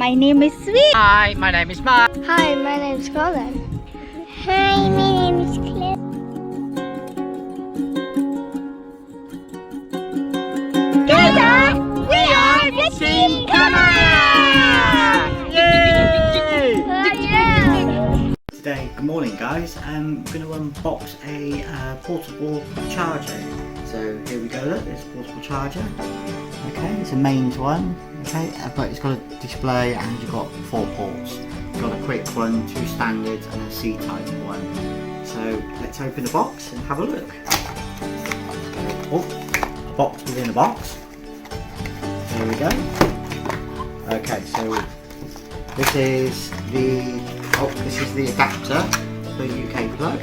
My name is Sweet. Hi, my name is Mark. Hi, my name's Colin. Hi, my name is Claire. Together, we are the Team Camera! Yay! Today, good morning guys, I'm going to unbox a portable charger. So here we go, look, there's a portable charger. Okay, it's a mains one, okay, but it's got a display and you've got 4 ports. You've got a quick one, 2 standards and a C-type one. So let's open the box and have a look. Oh, a box within a box. There we go. Okay, so this is the adapter for UK plug.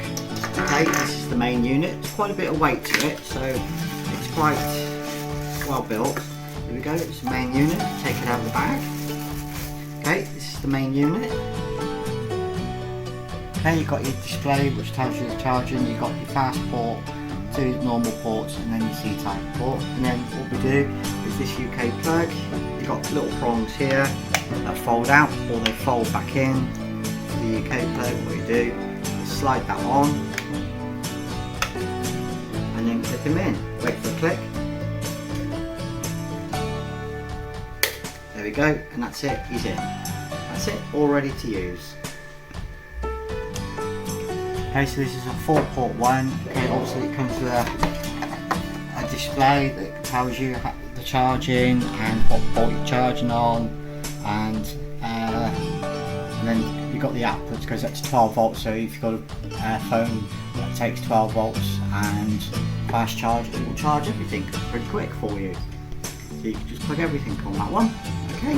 Okay, this is the main unit. It's quite a bit of weight to it, so it's quite well built. Here we go, it's the main unit. Take it out of the bag. Okay, this is the main unit. Okay, you've got your display which tells you the charging. You've got your fast port, 2 normal ports, and then your C-type port. And then what we do is this UK plug. You've got little prongs here that fold out or they fold back in. The UK plug, what you do is slide that on and then click them in. Wait for a click. There we go, and that's it, he's in. That's it, all ready to use. Okay, so this is a 4-port one. Okay, obviously it comes with a display that tells you the charging and what port you're charging on, and then you've got the output because that's 12 volts, so if you've got a phone that takes 12 volts and fast charge, it will charge everything pretty quick for you. So you can just plug everything on that one. Okay.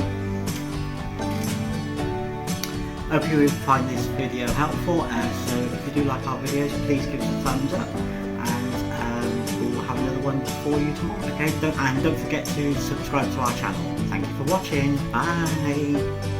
Hope you find this video helpful, so if you do like our videos, please give us a thumbs up, and we'll have another one for you tomorrow. Okay, don't forget to subscribe to our channel. Thank you for watching. Bye.